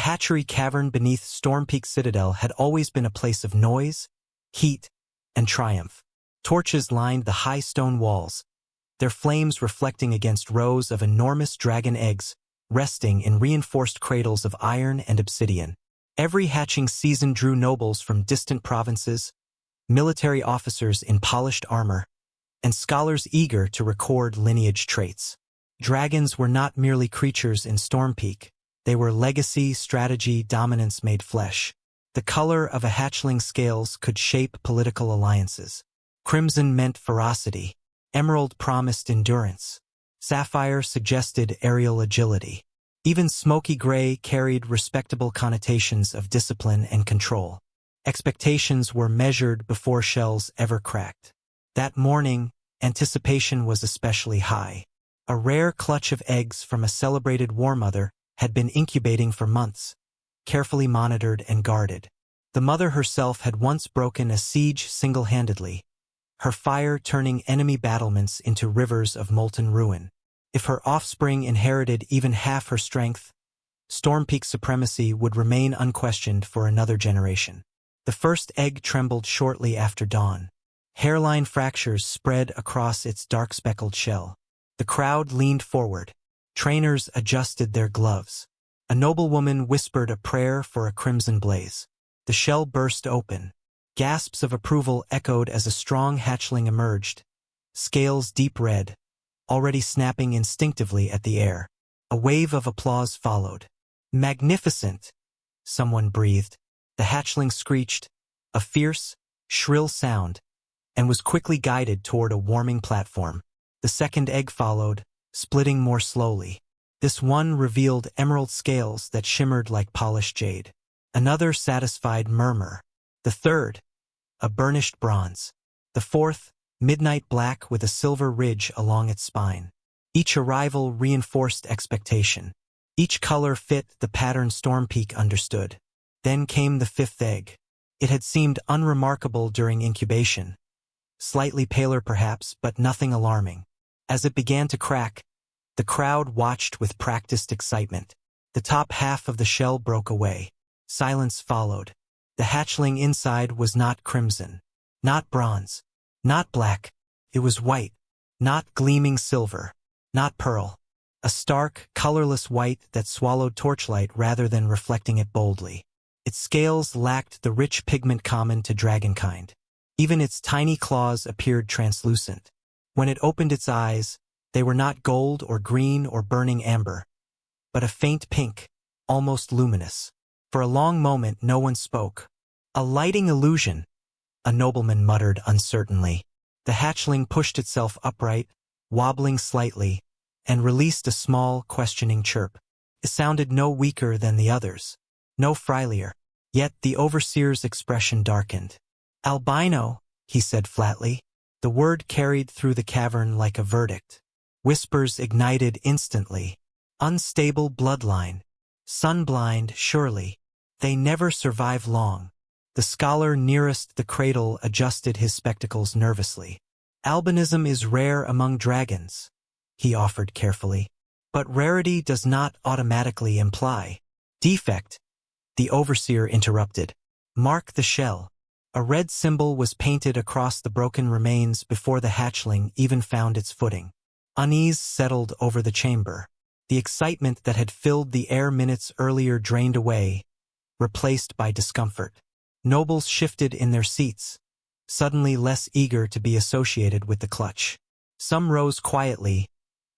hatchery cavern beneath Storm Peak Citadel had always been a place of noise, heat, and triumph. Torches lined the high stone walls, their flames reflecting against rows of enormous dragon eggs resting in reinforced cradles of iron and obsidian. Every hatching season drew nobles from distant provinces, military officers in polished armor, and scholars eager to record lineage traits. Dragons were not merely creatures in Storm Peak. They were legacy, strategy, dominance made flesh. The color of a hatchling scales could shape political alliances. Crimson meant ferocity. Emerald promised endurance. Sapphire suggested aerial agility. Even smoky gray carried respectable connotations of discipline and control. Expectations were measured before shells ever cracked. That morning, anticipation was especially high. A rare clutch of eggs from a celebrated war mother had been incubating for months, carefully monitored and guarded. The mother herself had once broken a siege single-handedly, her fire turning enemy battlements into rivers of molten ruin. If her offspring inherited even half her strength, Storm Peak supremacy would remain unquestioned for another generation. The first egg trembled shortly after dawn. Hairline fractures spread across its dark-speckled shell. The crowd leaned forward. Trainers adjusted their gloves. A noblewoman whispered a prayer for a crimson blaze. The shell burst open. Gasps of approval echoed as a strong hatchling emerged, scales deep red, already snapping instinctively at the air. A wave of applause followed. "Magnificent!" someone breathed. The hatchling screeched, a fierce, shrill sound, and was quickly guided toward a warming platform. The second egg followed, splitting more slowly. This one revealed emerald scales that shimmered like polished jade. Another satisfied murmur. The third, a burnished bronze. The fourth, midnight black with a silver ridge along its spine. Each arrival reinforced expectation. Each color fit the pattern Storm Peak understood. Then came the fifth egg. It had seemed unremarkable during incubation. Slightly paler perhaps, but nothing alarming. As it began to crack, the crowd watched with practiced excitement. The top half of the shell broke away. Silence followed. The hatchling inside was not crimson, not bronze, not black. It was white, not gleaming silver, not pearl. A stark, colorless white that swallowed torchlight rather than reflecting it boldly. Its scales lacked the rich pigment common to dragonkind. Even its tiny claws appeared translucent. When it opened its eyes, they were not gold or green or burning amber, but a faint pink, almost luminous. For a long moment no one spoke. "A lighting illusion," a nobleman muttered uncertainly. The hatchling pushed itself upright, wobbling slightly, and released a small, questioning chirp. It sounded no weaker than the others, no frilier. Yet the overseer's expression darkened. "Albino," he said flatly. The word carried through the cavern like a verdict. Whispers ignited instantly. "Unstable bloodline. Sunblind, surely. They never survive long." The scholar nearest the cradle adjusted his spectacles nervously. "Albinism is rare among dragons," he offered carefully. "But rarity does not automatically imply defect," the overseer interrupted. "Mark the shell." A red symbol was painted across the broken remains before the hatchling even found its footing. Unease settled over the chamber. The excitement that had filled the air minutes earlier drained away, replaced by discomfort. Nobles shifted in their seats, suddenly less eager to be associated with the clutch. Some rose quietly,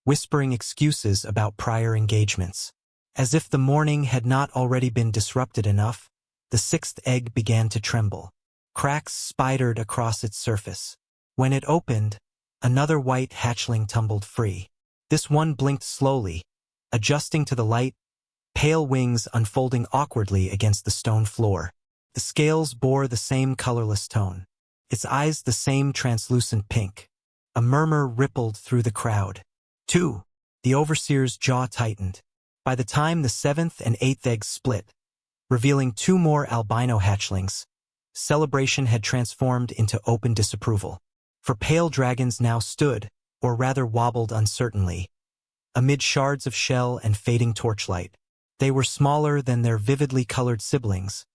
whispering excuses about prior engagements. As if the morning had not already been disrupted enough, the sixth egg began to tremble. Cracks spidered across its surface. When it opened, another white hatchling tumbled free. This one blinked slowly, adjusting to the light, pale wings unfolding awkwardly against the stone floor. The scales bore the same colorless tone, its eyes the same translucent pink. A murmur rippled through the crowd. "Two." The overseer's jaw tightened. By the time the seventh and eighth eggs split, revealing two more albino hatchlings, celebration had transformed into open disapproval. For pale dragons now stood, or rather wobbled uncertainly, amid shards of shell and fading torchlight. They were smaller than their vividly colored siblings,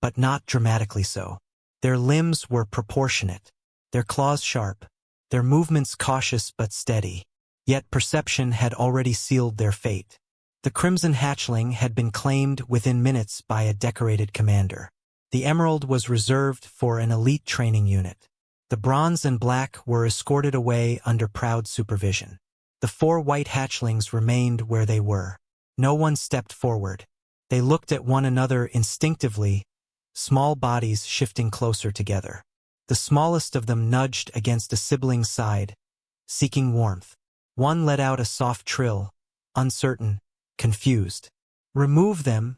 but not dramatically so. Their limbs were proportionate, their claws sharp, their movements cautious but steady. Yet perception had already sealed their fate. The Crimson Hatchling had been claimed within minutes by a decorated commander. The Emerald was reserved for an elite training unit. The Bronze and Black were escorted away under proud supervision. The 4 White Hatchlings remained where they were. No one stepped forward. They looked at one another instinctively, small bodies shifting closer together. The smallest of them nudged against a sibling's side, seeking warmth. One let out a soft trill, uncertain, confused. "Remove them,"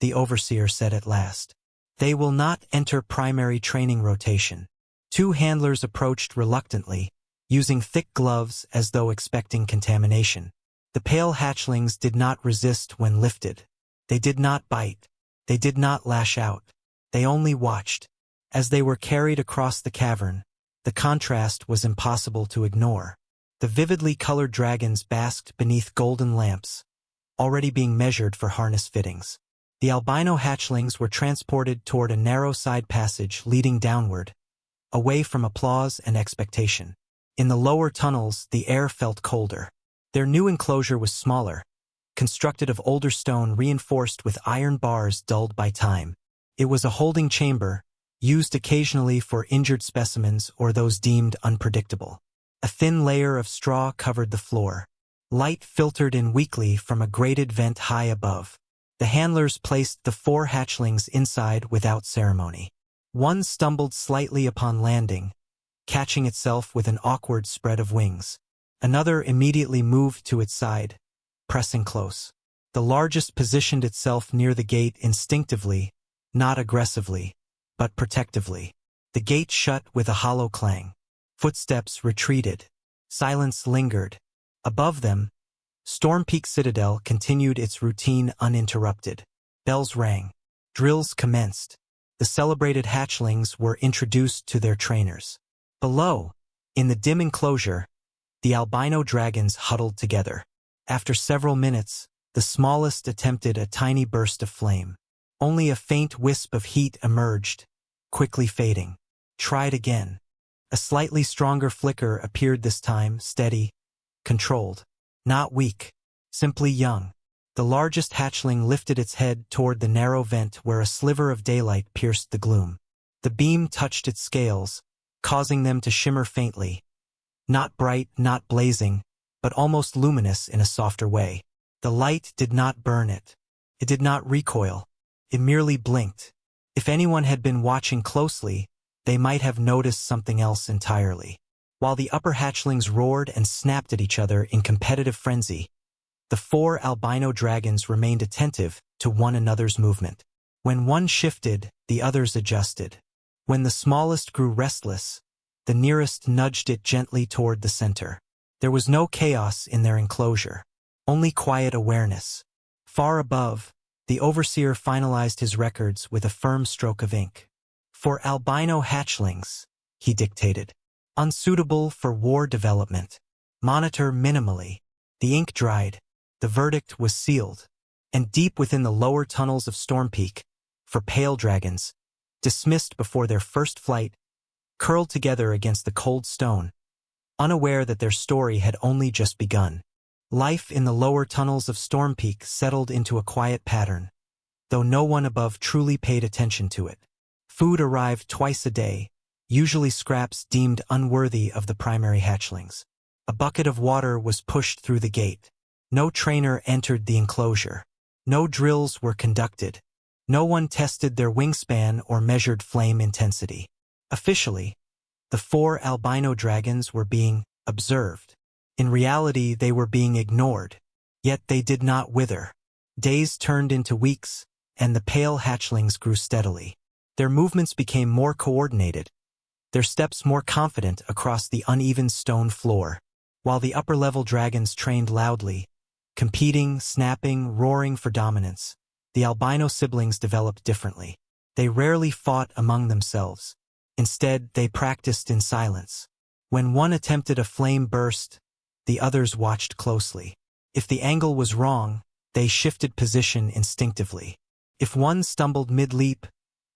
the overseer said at last. "They will not enter primary training rotation." 2 handlers approached reluctantly, using thick gloves as though expecting contamination. The pale hatchlings did not resist when lifted. They did not bite. They did not lash out. They only watched. As they were carried across the cavern, the contrast was impossible to ignore. The vividly colored dragons basked beneath golden lamps, already being measured for harness fittings. The albino hatchlings were transported toward a narrow side passage leading downward, away from applause and expectation. In the lower tunnels, the air felt colder. Their new enclosure was smaller, constructed of older stone reinforced with iron bars dulled by time. It was a holding chamber, used occasionally for injured specimens or those deemed unpredictable. A thin layer of straw covered the floor. Light filtered in weakly from a grated vent high above. The handlers placed the 4 hatchlings inside without ceremony. One stumbled slightly upon landing, catching itself with an awkward spread of wings. Another immediately moved to its side, pressing close. The largest positioned itself near the gate instinctively, not aggressively, but protectively. The gate shut with a hollow clang. Footsteps retreated. Silence lingered. Above them, Storm Peak Citadel continued its routine uninterrupted. Bells rang. Drills commenced. The celebrated hatchlings were introduced to their trainers. Below, in the dim enclosure, the albino dragons huddled together. After several minutes, the smallest attempted a tiny burst of flame. Only a faint wisp of heat emerged, quickly fading. Tried again. A slightly stronger flicker appeared this time, steady, controlled. Not weak, simply young. The largest hatchling lifted its head toward the narrow vent where a sliver of daylight pierced the gloom. The beam touched its scales, causing them to shimmer faintly. Not bright, not blazing, but almost luminous in a softer way. The light did not burn it. It did not recoil. It merely blinked. If anyone had been watching closely, they might have noticed something else entirely. While the upper hatchlings roared and snapped at each other in competitive frenzy, the 4 albino dragons remained attentive to one another's movement. When one shifted, the others adjusted. When the smallest grew restless, the nearest nudged it gently toward the center. There was no chaos in their enclosure, only quiet awareness. Far above, the overseer finalized his records with a firm stroke of ink. "For albino hatchlings," he dictated. "Unsuitable for war development. Monitor minimally." The ink dried. The verdict was sealed. And deep within the lower tunnels of Storm Peak, for pale dragons, dismissed before their first flight, curled together against the cold stone, unaware that their story had only just begun. Life in the lower tunnels of Storm Peak settled into a quiet pattern, though no one above truly paid attention to it. Food arrived twice a day, usually scraps deemed unworthy of the primary hatchlings. A bucket of water was pushed through the gate. No trainer entered the enclosure. No drills were conducted. No one tested their wingspan or measured flame intensity. Officially, the 4 albino dragons were being observed. In reality, they were being ignored, yet they did not wither. Days turned into weeks, and the pale hatchlings grew steadily. Their movements became more coordinated, their steps more confident across the uneven stone floor, while the upper-level dragons trained loudly, competing, snapping, roaring for dominance. The albino siblings developed differently. They rarely fought among themselves. Instead, they practiced in silence. When one attempted a flame burst, the others watched closely. If the angle was wrong, They shifted position instinctively. If one stumbled mid-leap,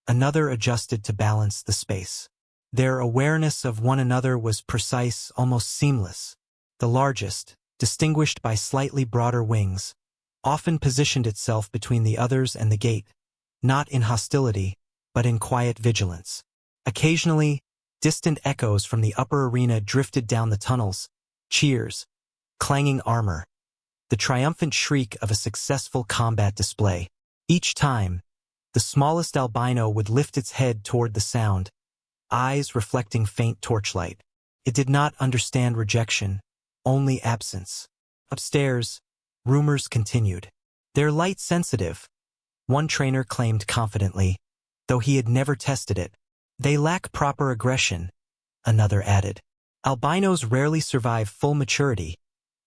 another adjusted to balance the space. Their awareness of one another was precise, almost seamless. The largest, distinguished by slightly broader wings, often positioned itself between the others and the gate, not in hostility, but in quiet vigilance. Occasionally, distant echoes from the upper arena drifted down the tunnels, cheers, clanging armor, the triumphant shriek of a successful combat display. Each time, the smallest albino would lift its head toward the sound, eyes reflecting faint torchlight. It did not understand rejection, only absence. Upstairs, rumors continued. "They're light-sensitive," one trainer claimed confidently, though he had never tested it. "They lack proper aggression," another added. "Albinos rarely survive full maturity,"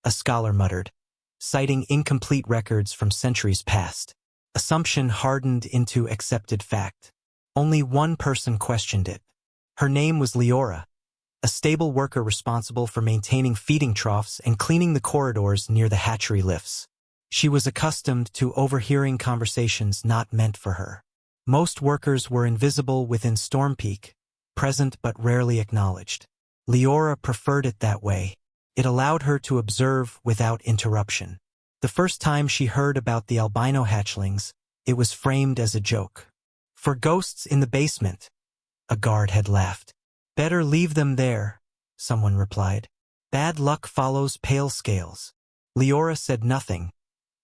a scholar muttered, citing incomplete records from centuries past. Assumption hardened into accepted fact. Only one person questioned it. Her name was Leora, a stable worker responsible for maintaining feeding troughs and cleaning the corridors near the hatchery lifts. She was accustomed to overhearing conversations not meant for her. Most workers were invisible within Storm Peak, present but rarely acknowledged. Leora preferred it that way. It allowed her to observe without interruption. The first time she heard about the albino hatchlings, it was framed as a joke. "For ghosts in the basement," a guard had laughed. "Better leave them there," someone replied. "Bad luck follows pale scales." Leora said nothing,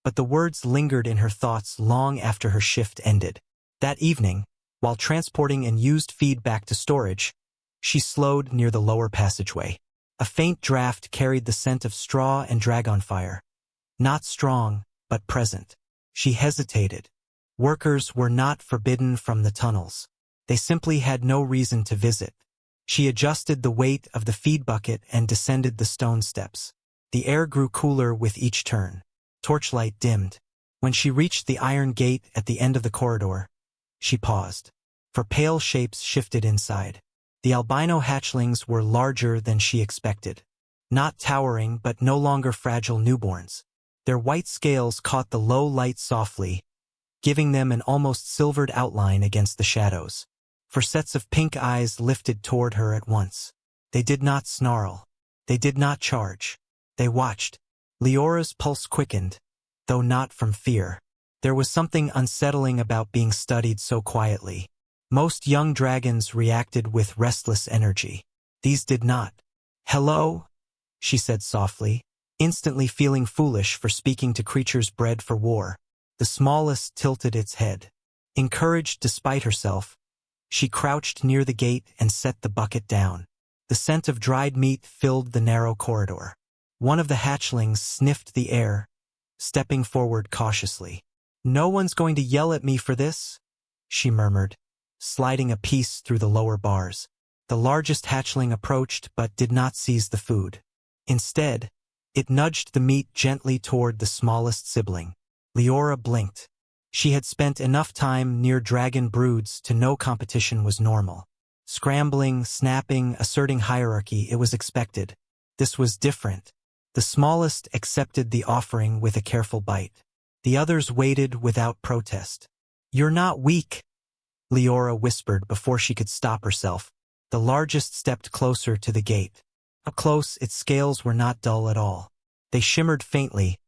but the words lingered in her thoughts long after her shift ended. That evening, while transporting and used feed back to storage, she slowed near the lower passageway. A faint draft carried the scent of straw and dragon fire. Not strong, but present. She hesitated. Workers were not forbidden from the tunnels. They simply had no reason to visit. She adjusted the weight of the feed bucket and descended the stone steps. The air grew cooler with each turn. Torchlight dimmed. When she reached the iron gate at the end of the corridor, she paused, for pale shapes shifted inside. The albino hatchlings were larger than she expected. Not towering, but no longer fragile newborns. Their white scales caught the low light softly, giving them an almost silvered outline against the shadows. For sets of pink eyes lifted toward her at once. They did not snarl. They did not charge. They watched. Leora's pulse quickened, though not from fear. There was something unsettling about being studied so quietly. Most young dragons reacted with restless energy. These did not. "Hello?" she said softly, instantly feeling foolish for speaking to creatures bred for war. The smallest tilted its head. Encouraged despite herself, she crouched near the gate and set the bucket down. The scent of dried meat filled the narrow corridor. One of the hatchlings sniffed the air, stepping forward cautiously. "No one's going to yell at me for this," she murmured, sliding a piece through the lower bars. The largest hatchling approached but did not seize the food. Instead, it nudged the meat gently toward the smallest sibling. Leora blinked. She had spent enough time near dragon broods to know competition was normal. Scrambling, snapping, asserting hierarchy, it was expected. This was different. The smallest accepted the offering with a careful bite. The others waited without protest. "You're not weak," Leora whispered before she could stop herself. The largest stepped closer to the gate. Up close, its scales were not dull at all. They shimmered faintly,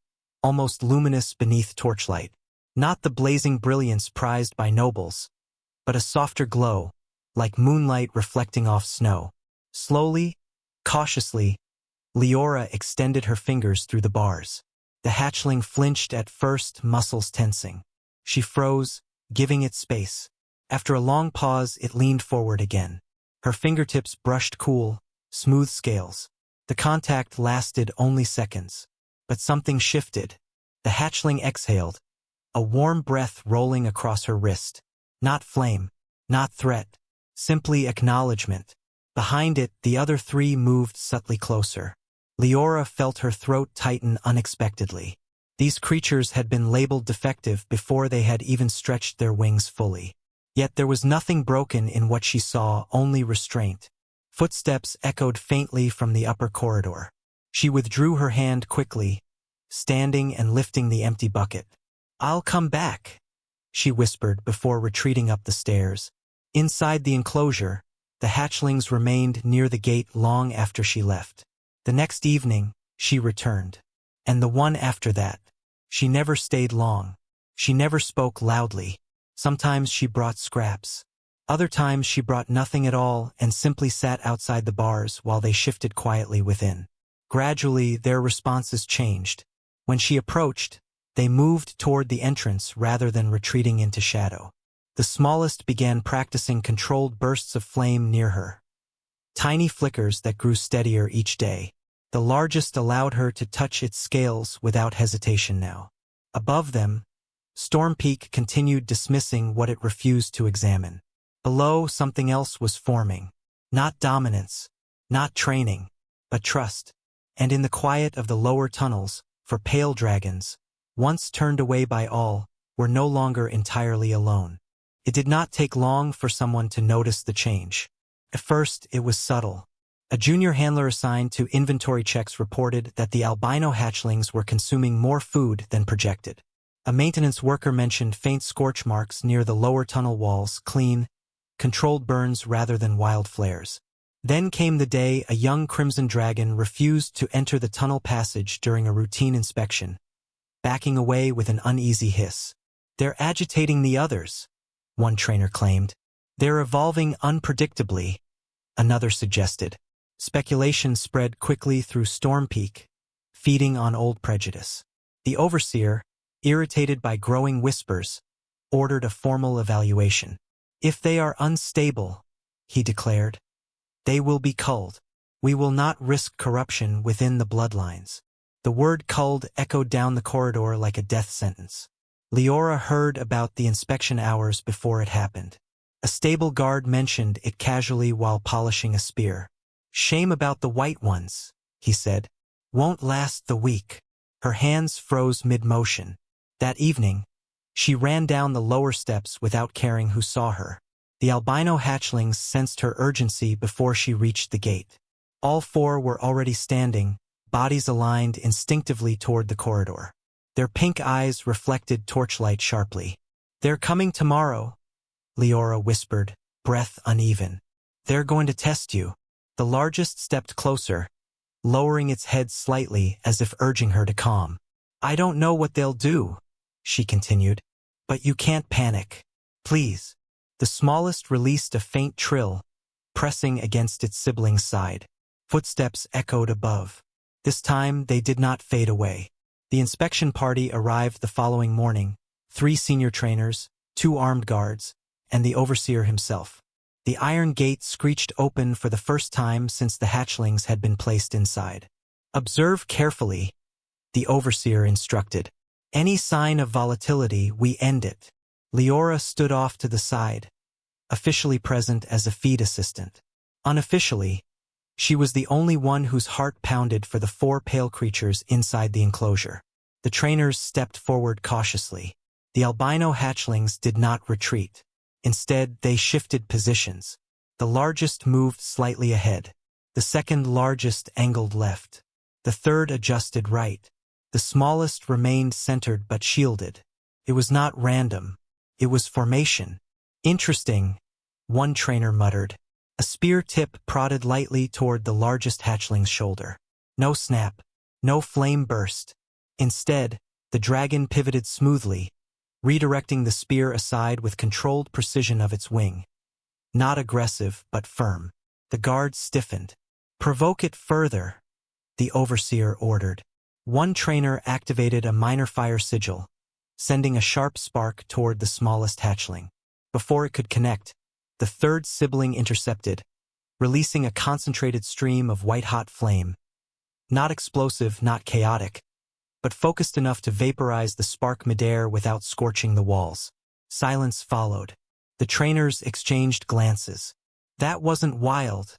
almost luminous beneath torchlight. Not the blazing brilliance prized by nobles, but a softer glow, like moonlight reflecting off snow. Slowly, cautiously, Leora extended her fingers through the bars. The hatchling flinched at first, muscles tensing. She froze, giving it space. After a long pause, it leaned forward again. Her fingertips brushed cool, smooth scales. The contact lasted only seconds. But something shifted. The hatchling exhaled, a warm breath rolling across her wrist. Not flame, not threat, simply acknowledgement. Behind it, the other three moved subtly closer. Leora felt her throat tighten unexpectedly. These creatures had been labeled defective before they had even stretched their wings fully. Yet there was nothing broken in what she saw, only restraint. Footsteps echoed faintly from the upper corridor. She withdrew her hand quickly, standing and lifting the empty bucket. "I'll come back," she whispered before retreating up the stairs. Inside the enclosure, the hatchlings remained near the gate long after she left. The next evening, she returned. And the one after that. She never stayed long. She never spoke loudly. Sometimes she brought scraps. Other times she brought nothing at all and simply sat outside the bars while they shifted quietly within. Gradually, their responses changed. When she approached, they moved toward the entrance rather than retreating into shadow. The smallest began practicing controlled bursts of flame near her. Tiny flickers that grew steadier each day. The largest allowed her to touch its scales without hesitation now. Above them, Storm Peak continued dismissing what it refused to examine. Below, something else was forming. Not dominance, not training, but trust. And in the quiet of the lower tunnels, for pale dragons, once turned away by all, were no longer entirely alone. It did not take long for someone to notice the change. At first, it was subtle. A junior handler assigned to inventory checks reported that the albino hatchlings were consuming more food than projected. A maintenance worker mentioned faint scorch marks near the lower tunnel walls, clean, controlled burns rather than wild flares. Then came the day a young crimson dragon refused to enter the tunnel passage during a routine inspection, backing away with an uneasy hiss. "They're agitating the others," one trainer claimed. "They're evolving unpredictably," another suggested. Speculation spread quickly through Storm Peak, feeding on old prejudice. The overseer, irritated by growing whispers, ordered a formal evaluation. "If they are unstable," he declared, "they will be culled. We will not risk corruption within the bloodlines." The word culled echoed down the corridor like a death sentence. Leora heard about the inspection hours before it happened. A stable guard mentioned it casually while polishing a spear. "Shame about the white ones," he said. "Won't last the week." Her hands froze mid-motion. That evening, she ran down the lower steps without caring who saw her. The albino hatchlings sensed her urgency before she reached the gate. All four were already standing, bodies aligned instinctively toward the corridor. Their pink eyes reflected torchlight sharply. "They're coming tomorrow," Leora whispered, breath uneven. "They're going to test you." The largest stepped closer, lowering its head slightly as if urging her to calm. "I don't know what they'll do," she continued, "but you can't panic. Please." The smallest released a faint trill, pressing against its sibling's side. Footsteps echoed above. This time they did not fade away. The inspection party arrived the following morning, 3 senior trainers, 2 armed guards, and the overseer himself. The iron gate screeched open for the first time since the hatchlings had been placed inside. "Observe carefully," the overseer instructed. "Any sign of volatility, we end it." Leora stood off to the side, officially present as a feed assistant. Unofficially, she was the only one whose heart pounded for the 4 pale creatures inside the enclosure. The trainers stepped forward cautiously. The albino hatchlings did not retreat. Instead, they shifted positions. The largest moved slightly ahead. The second largest angled left. The third adjusted right. The smallest remained centered but shielded. It was not random. It was formation. "Interesting," one trainer muttered. A spear tip prodded lightly toward the largest hatchling's shoulder. No snap. No flame burst. Instead, the dragon pivoted smoothly, redirecting the spear aside with controlled precision of its wing. Not aggressive, but firm. The guard stiffened. "Provoke it further," the overseer ordered. One trainer activated a minor fire sigil, sending a sharp spark toward the smallest hatchling. Before it could connect, the third sibling intercepted, releasing a concentrated stream of white-hot flame. Not explosive, not chaotic, but focused enough to vaporize the spark midair without scorching the walls. Silence followed. The trainers exchanged glances. "That wasn't wild,"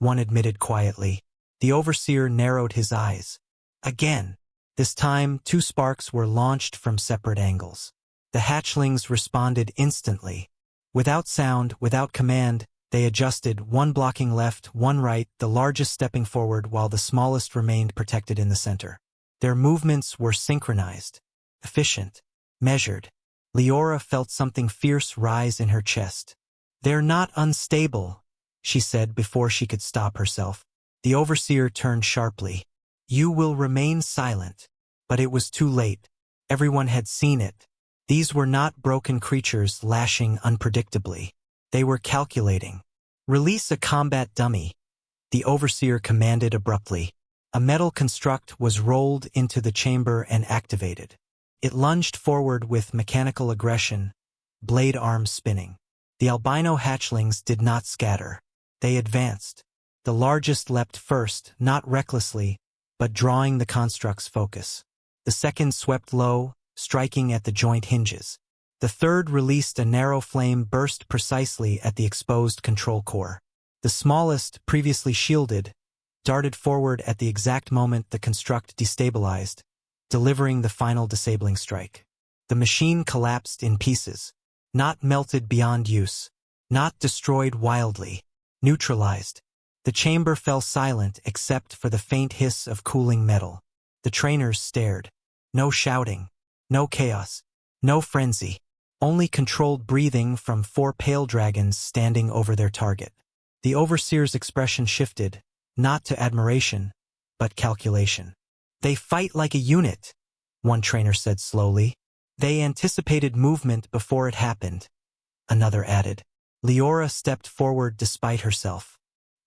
one admitted quietly. The overseer narrowed his eyes. Again. This time, 2 sparks were launched from separate angles. The hatchlings responded instantly. Without sound, without command, they adjusted, one blocking left, one right, the largest stepping forward while the smallest remained protected in the center. Their movements were synchronized, efficient, measured. Leora felt something fierce rise in her chest. "They're not unstable," she said before she could stop herself. The overseer turned sharply. "You will remain silent." But it was too late. Everyone had seen it. These were not broken creatures lashing unpredictably. They were calculating. "Release a combat dummy," the overseer commanded abruptly. A metal construct was rolled into the chamber and activated. It lunged forward with mechanical aggression, blade arms spinning. The albino hatchlings did not scatter. They advanced. The largest leapt first, not recklessly, but drawing the construct's focus. The second swept low, striking at the joint hinges. The third released a narrow flame burst precisely at the exposed control core. The smallest, previously shielded, darted forward at the exact moment the construct destabilized, delivering the final disabling strike. The machine collapsed in pieces, not melted beyond use, not destroyed wildly, neutralized. The chamber fell silent except for the faint hiss of cooling metal. The trainers stared. No shouting, no chaos, no frenzy, only controlled breathing from 4 pale dragons standing over their target. The overseer's expression shifted, not to admiration, but calculation. "They fight like a unit," one trainer said slowly. "They anticipated movement before it happened," another added. Leora stepped forward despite herself.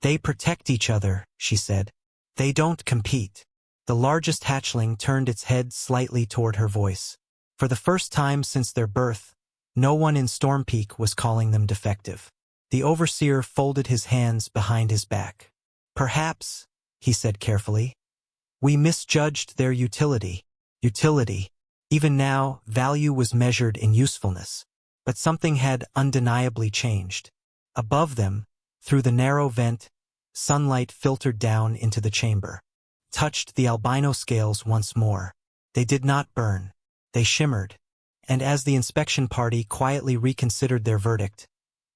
"They protect each other," she said. "They don't compete." The largest hatchling turned its head slightly toward her voice. For the first time since their birth, no one in Storm Peak was calling them defective. The overseer folded his hands behind his back. "Perhaps," he said carefully, "we misjudged their utility." Utility. Even now, value was measured in usefulness. But something had undeniably changed. Above them, through the narrow vent, sunlight filtered down into the chamber. Touched the albino scales once more. They did not burn. They shimmered. And as the inspection party quietly reconsidered their verdict,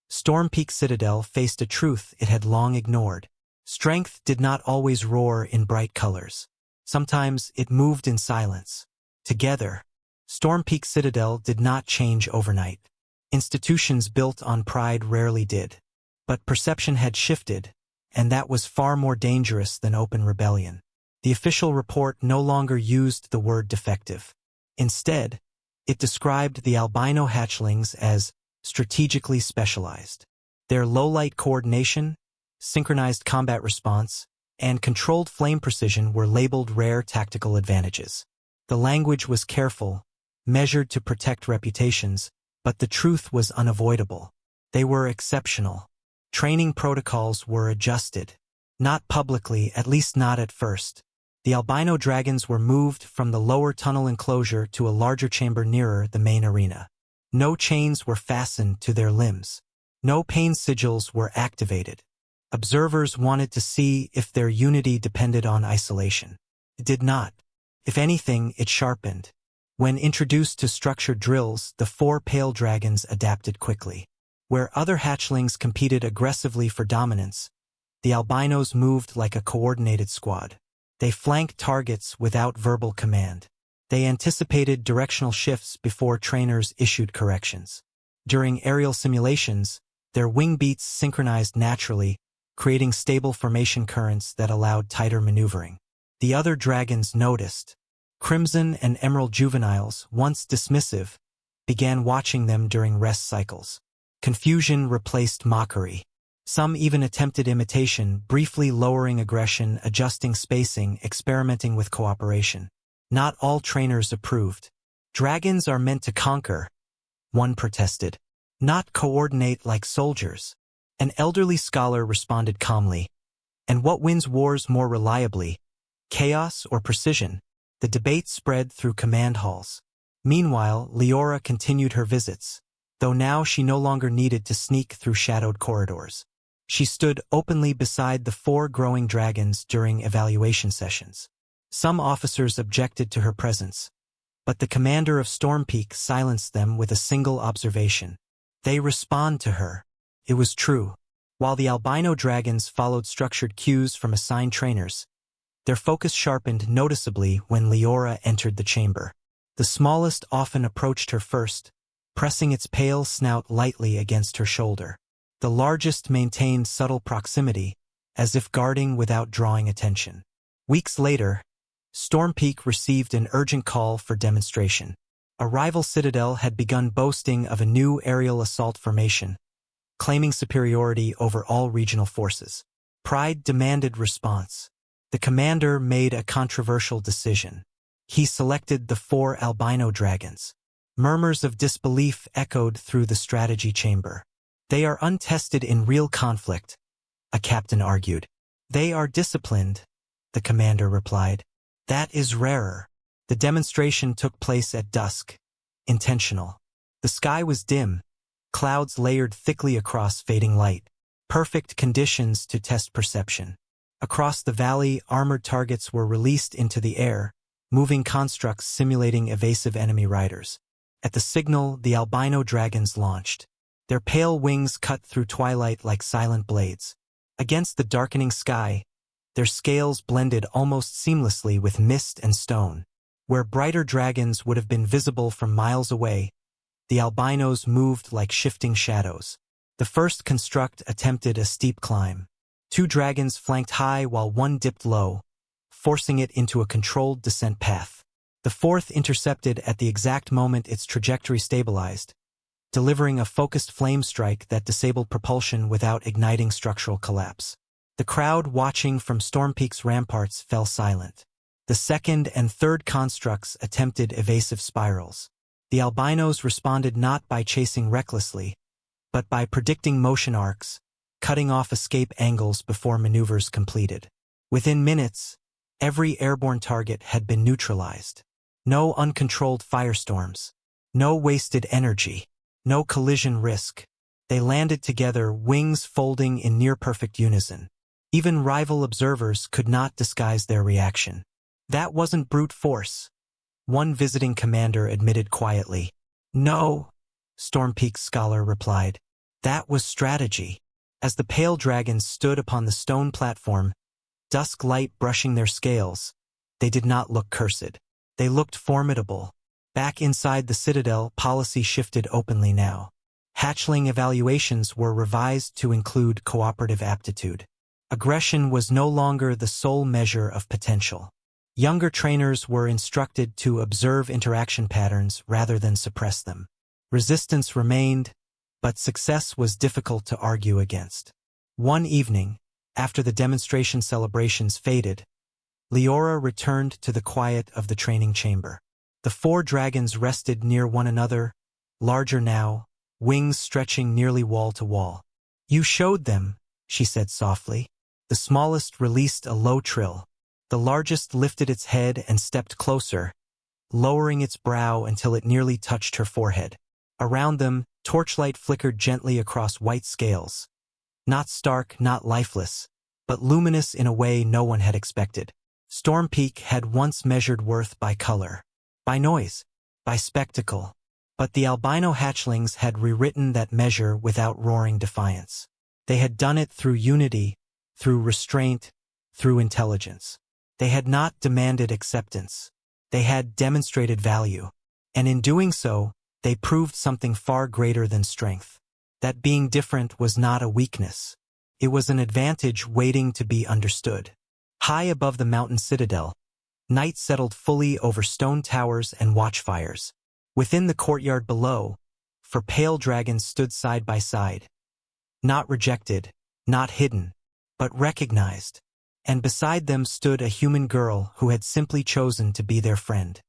Storm Peak Citadel faced a truth it had long ignored. Strength did not always roar in bright colors. Sometimes it moved in silence. Together, Storm Peak Citadel did not change overnight. Institutions built on pride rarely did. But perception had shifted, and that was far more dangerous than open rebellion. The official report no longer used the word defective. Instead, it described the albino hatchlings as strategically specialized. Their low-light coordination, synchronized combat response, and controlled flame precision were labeled rare tactical advantages. The language was careful, measured to protect reputations, but the truth was unavoidable. They were exceptional. Training protocols were adjusted. Not publicly, at least not at first. The albino dragons were moved from the lower tunnel enclosure to a larger chamber nearer the main arena. No chains were fastened to their limbs. No pain sigils were activated. Observers wanted to see if their unity depended on isolation. It did not. If anything, it sharpened. When introduced to structured drills, the 4 pale dragons adapted quickly. Where other hatchlings competed aggressively for dominance, the albinos moved like a coordinated squad. They flanked targets without verbal command. They anticipated directional shifts before trainers issued corrections. During aerial simulations, their wing beats synchronized naturally, creating stable formation currents that allowed tighter maneuvering. The other dragons noticed. Crimson and Emerald juveniles, once dismissive, began watching them during rest cycles. Confusion replaced mockery. Some even attempted imitation, briefly lowering aggression, adjusting spacing, experimenting with cooperation. Not all trainers approved. "Dragons are meant to conquer," one protested, "not coordinate like soldiers." An elderly scholar responded calmly. "And what wins wars more reliably? Chaos or precision?" The debate spread through command halls. Meanwhile, Leora continued her visits, though now she no longer needed to sneak through shadowed corridors. She stood openly beside the 4 growing dragons during evaluation sessions. Some officers objected to her presence, but the commander of Storm Peak silenced them with a single observation. They respond to her. It was true. While the albino dragons followed structured cues from assigned trainers, Their focus sharpened noticeably when Leora entered the chamber. The smallest often approached her first, pressing its pale snout lightly against her shoulder. The largest maintained subtle proximity, as if guarding without drawing attention. Weeks later, Stormpeak received an urgent call for demonstration. A rival citadel had begun boasting of a new aerial assault formation, claiming superiority over all regional forces. Pride demanded response. The commander made a controversial decision. He selected the 4 albino dragons. Murmurs of disbelief echoed through the strategy chamber. They are untested in real conflict, a captain argued. They are disciplined, the commander replied. That is rarer. The demonstration took place at dusk, intentional. The sky was dim, clouds layered thickly across fading light. Perfect conditions to test perception. Across the valley, armored targets were released into the air, moving constructs simulating evasive enemy riders. At the signal, the albino dragons launched. Their pale wings cut through twilight like silent blades. Against the darkening sky, their scales blended almost seamlessly with mist and stone. Where brighter dragons would have been visible from miles away, the albinos moved like shifting shadows. The first construct attempted a steep climb. 2 dragons flanked high while one dipped low, forcing it into a controlled descent path. The fourth intercepted at the exact moment its trajectory stabilized, delivering a focused flame strike that disabled propulsion without igniting structural collapse. The crowd watching from Stormpeak's ramparts fell silent. The second and third constructs attempted evasive spirals. The albinos responded not by chasing recklessly, but by predicting motion arcs, cutting off escape angles before maneuvers completed. Within minutes, every airborne target had been neutralized. No uncontrolled firestorms, no wasted energy, no collision risk. They landed together, wings folding in near-perfect unison. Even rival observers could not disguise their reaction. That wasn't brute force, one visiting commander admitted quietly. No, Stormpeak's scholar replied. That was strategy. As the pale dragons stood upon the stone platform, dusk light brushing their scales, they did not look cursed. They looked formidable. Back inside the citadel, policy shifted openly now. Hatchling evaluations were revised to include cooperative aptitude. Aggression was no longer the sole measure of potential. Younger trainers were instructed to observe interaction patterns rather than suppress them. Resistance remained, but success was difficult to argue against. One evening, after the demonstration celebrations faded, Leora returned to the quiet of the training chamber. The 4 dragons rested near one another, larger now, wings stretching nearly wall to wall. You showed them, she said softly. The smallest released a low trill. The largest lifted its head and stepped closer, lowering its brow until it nearly touched her forehead. Around them, torchlight flickered gently across white scales. Not stark, not lifeless, but luminous in a way no one had expected. Stormpeak had once measured worth by color, by noise, by spectacle. But the albino hatchlings had rewritten that measure without roaring defiance. They had done it through unity, through restraint, through intelligence. They had not demanded acceptance. They had demonstrated value. And in doing so, they proved something far greater than strength. That being different was not a weakness. It was an advantage waiting to be understood. High above the mountain citadel, night settled fully over stone towers and watchfires. Within the courtyard below, 4 pale dragons stood side by side. Not rejected, not hidden, but recognized. And beside them stood a human girl who had simply chosen to be their friend.